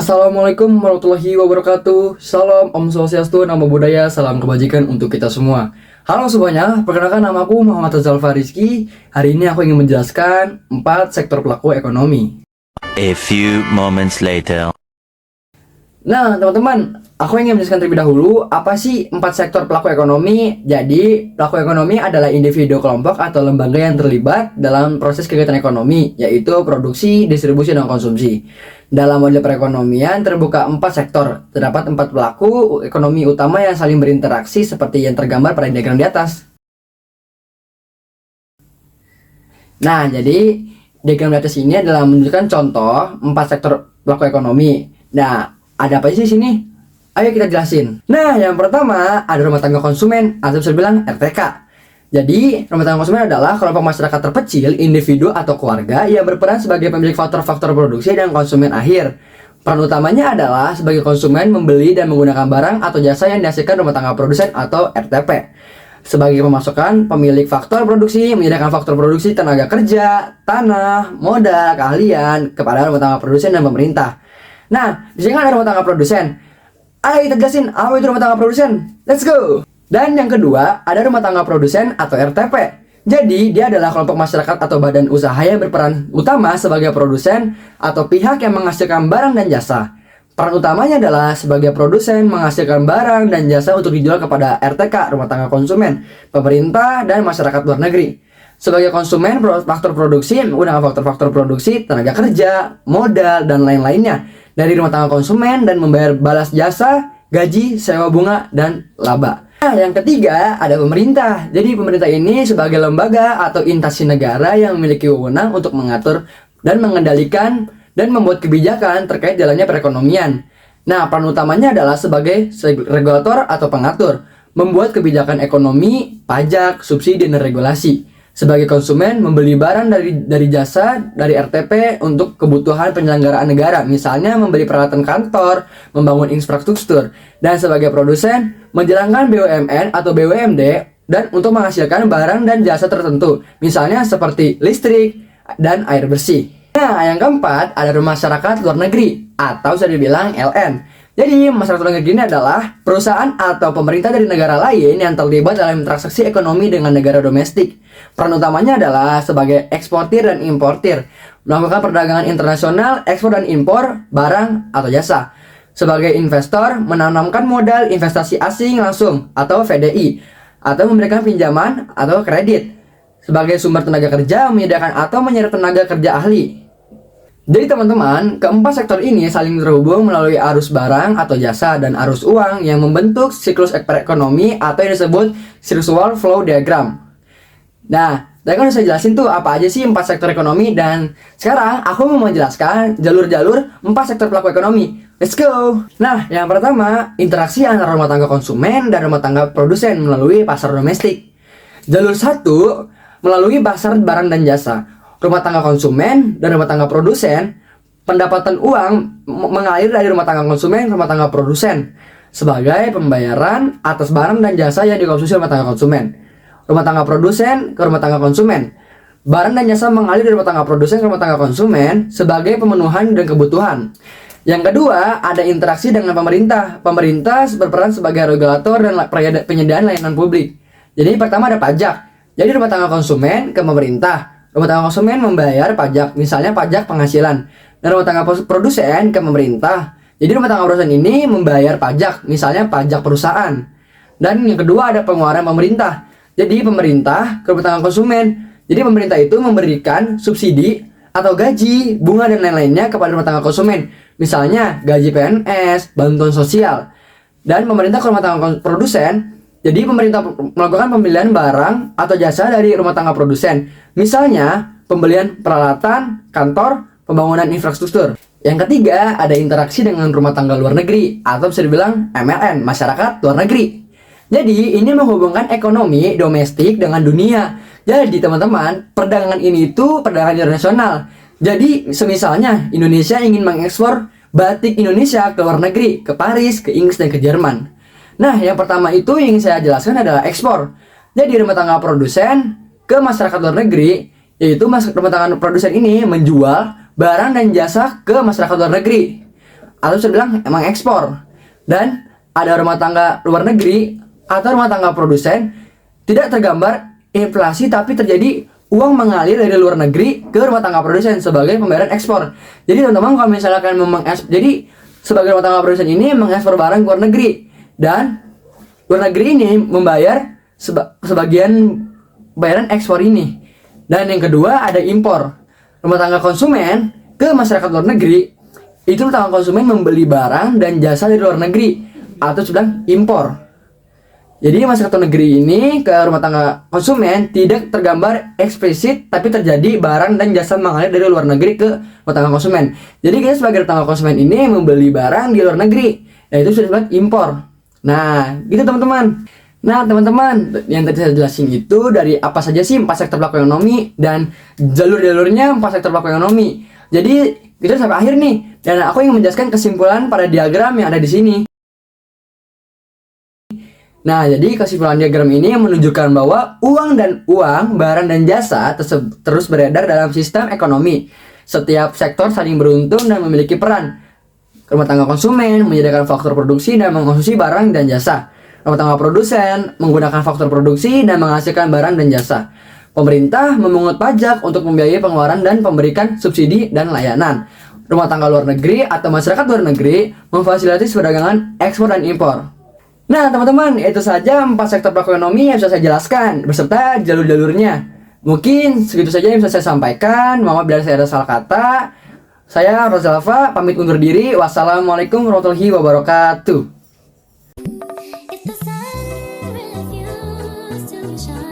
Assalamualaikum warahmatullahi wabarakatuh. Salam Om Swastiastu, Namo Buddhaya, salam kebajikan untuk kita semua. Halo semuanya, perkenalkan namaku Muhammad Zalfa Rizky. Hari ini aku ingin menjelaskan 4 sektor pelaku ekonomi. A few moments later. Nah, teman-teman, aku ingin menjelaskan terlebih dahulu apa sih 4 sektor pelaku ekonomi. Jadi, pelaku ekonomi adalah individu, kelompok, atau lembaga yang terlibat dalam proses kegiatan ekonomi, yaitu produksi, distribusi, dan konsumsi. Dalam model perekonomian terbuka 4 sektor. Terdapat 4 pelaku ekonomi utama yang saling berinteraksi seperti yang tergambar pada diagram di atas. Nah, jadi diagram di atas ini adalah menunjukkan contoh 4 sektor pelaku ekonomi. Nah, ada apa sih di sini? Ayo kita jelasin. Nah, yang pertama ada rumah tangga konsumen atau bisa bilang RTK. Jadi, rumah tangga konsumen adalah kelompok masyarakat terkecil, individu atau keluarga yang berperan sebagai pemilik faktor-faktor produksi dan konsumen akhir. Peran utamanya adalah sebagai konsumen membeli dan menggunakan barang atau jasa yang dihasilkan rumah tangga produsen atau RTP. Sebagai pemasukan, pemilik faktor produksi menyediakan faktor produksi tenaga kerja, tanah, modal, keahlian kepada rumah tangga produsen dan pemerintah. Nah, di sini kan ada rumah tangga produsen. Ayo kita jelasin apa itu rumah tangga produsen. Let's go. Dan yang kedua, ada rumah tangga produsen atau RTP. Jadi, dia adalah kelompok masyarakat atau badan usaha yang berperan utama sebagai produsen atau pihak yang menghasilkan barang dan jasa. Peran utamanya adalah sebagai produsen menghasilkan barang dan jasa untuk dijual kepada RTK, rumah tangga konsumen, pemerintah, dan masyarakat luar negeri. Sebagai konsumen, faktor produksi menggunakan faktor-faktor produksi, tenaga kerja, modal, dan lain-lainnya dari rumah tangga konsumen dan membayar balas jasa, gaji, sewa bunga, dan laba. Nah, yang ketiga ada pemerintah. Jadi pemerintah ini sebagai lembaga atau instansi negara yang memiliki wewenang untuk mengatur dan mengendalikan dan membuat kebijakan terkait jalannya perekonomian. Nah, peran utamanya adalah sebagai regulator atau pengatur, membuat kebijakan ekonomi, pajak, subsidi, dan regulasi. Sebagai konsumen membeli barang dari jasa dari RTP untuk kebutuhan penyelenggaraan negara, misalnya membeli peralatan kantor, membangun infrastruktur, dan sebagai produsen menjalankan BUMN atau BUMD dan untuk menghasilkan barang dan jasa tertentu, misalnya seperti listrik dan air bersih. Nah, yang keempat ada masyarakat luar negeri atau bisa dibilang LN. Jadi, masyarakat luar negeri ini adalah perusahaan atau pemerintah dari negara lain yang terlibat dalam transaksi ekonomi dengan negara domestik. Peran utamanya adalah sebagai eksportir dan importir, melakukan perdagangan internasional, ekspor dan impor barang atau jasa. Sebagai investor, menanamkan modal investasi asing langsung atau FDI, atau memberikan pinjaman atau kredit. Sebagai sumber tenaga kerja, menyediakan atau menyerap tenaga kerja ahli. Jadi teman-teman, keempat sektor ini saling terhubung melalui arus barang atau jasa dan arus uang yang membentuk siklus ekonomi atau yang disebut virtual flow diagram. Nah, tadi kan saya jelasin tuh apa aja sih 4 sektor ekonomi, dan sekarang aku mau menjelaskan jalur-jalur 4 sektor pelaku ekonomi. Let's go! Nah, yang pertama, interaksi antara rumah tangga konsumen dan rumah tangga produsen melalui pasar domestik. Jalur 1, melalui pasar barang dan jasa. Rumah tangga konsumen dan rumah tangga produsen, pendapatan uang mengalir dari rumah tangga konsumen ke rumah tangga produsen sebagai pembayaran atas barang dan jasa yang dikonsumsi rumah tangga konsumen. Rumah tangga produsen ke rumah tangga konsumen, barang dan jasa mengalir dari rumah tangga produsen ke rumah tangga konsumen sebagai pemenuhan dan kebutuhan. Yang kedua, ada interaksi dengan pemerintah. Pemerintah berperan sebagai regulator dan penyediaan layanan publik. Jadi pertama ada pajak. Jadi rumah tangga konsumen ke pemerintah. Rumah tangga konsumen membayar pajak, misalnya pajak penghasilan. Dan rumah tangga produsen ke pemerintah. Jadi rumah tangga produsen ini membayar pajak, misalnya pajak perusahaan. Dan yang kedua ada pengeluaran pemerintah. Jadi pemerintah ke rumah tangga konsumen. Jadi pemerintah itu memberikan subsidi atau gaji, bunga dan lain-lainnya kepada rumah tangga konsumen. Misalnya gaji PNS, bantuan sosial. Dan pemerintah ke rumah tangga produsen. Jadi pemerintah melakukan pembelian barang atau jasa dari rumah tangga produsen. Misalnya pembelian peralatan kantor, pembangunan infrastruktur. Yang ketiga ada interaksi dengan rumah tangga luar negeri atau bisa dibilang MLN, masyarakat luar negeri. Jadi ini menghubungkan ekonomi domestik dengan dunia. Jadi teman-teman, perdagangan ini itu perdagangan internasional. Jadi semisalnya Indonesia ingin mengekspor batik Indonesia ke luar negeri, ke Paris, ke Inggris, dan ke Jerman. Nah, yang pertama itu yang saya jelaskan adalah ekspor. Jadi rumah tangga produsen ke masyarakat luar negeri, yaitu rumah tangga produsen ini menjual barang dan jasa ke masyarakat luar negeri. atau bisa bilang emang ekspor. Dan ada rumah tangga luar negeri atau rumah tangga produsen tidak tergambar inflasi tapi terjadi uang mengalir dari luar negeri ke rumah tangga produsen sebagai pembayaran ekspor. Jadi teman-teman kalau misalkan jadi sebagai rumah tangga produsen ini mengekspor barang ke luar negeri dan luar negeri ini membayar sebagian bayaran ekspor ini. Dan yang kedua ada impor. Rumah tangga konsumen ke masyarakat luar negeri itu rumah tangga konsumen membeli barang dan jasa dari luar negeri atau sedang impor. Jadi masyarakat luar negeri ini ke rumah tangga konsumen tidak tergambar eksplisit tapi terjadi barang dan jasa mengalir dari luar negeri ke rumah tangga konsumen. Jadi kita sebagai rumah tangga konsumen ini membeli barang di luar negeri, yaitu sudah disebut impor. Nah, gitu teman-teman. Nah, teman-teman, yang tadi saya jelasin itu dari apa saja sih 4 sektor pelaku ekonomi dan jalur-jalurnya 4 sektor pelaku ekonomi. Jadi, kita sampai akhir nih. Dan aku ingin menjelaskan kesimpulan pada diagram yang ada di sini. Nah, jadi kesimpulan diagram ini menunjukkan bahwa uang, barang dan jasa terus beredar dalam sistem ekonomi. Setiap sektor saling beruntung dan memiliki peran. Rumah tangga konsumen menyediakan faktor produksi dan mengkonsumsi barang dan jasa. Rumah tangga produsen menggunakan faktor produksi dan menghasilkan barang dan jasa. Pemerintah memungut pajak untuk membiayai pengeluaran dan memberikan subsidi dan layanan. Rumah tangga luar negeri atau masyarakat luar negeri memfasilitasi perdagangan ekspor dan impor. Nah teman-teman, itu saja 4 sektor pelaku ekonomi yang bisa saya jelaskan beserta jalur-jalurnya. Mungkin segitu saja yang bisa saya sampaikan. Mohon maaf bila saya ada salah kata. Saya Rozalva pamit undur diri. Wassalamualaikum warahmatullahi wabarakatuh. If the sun refused to shine.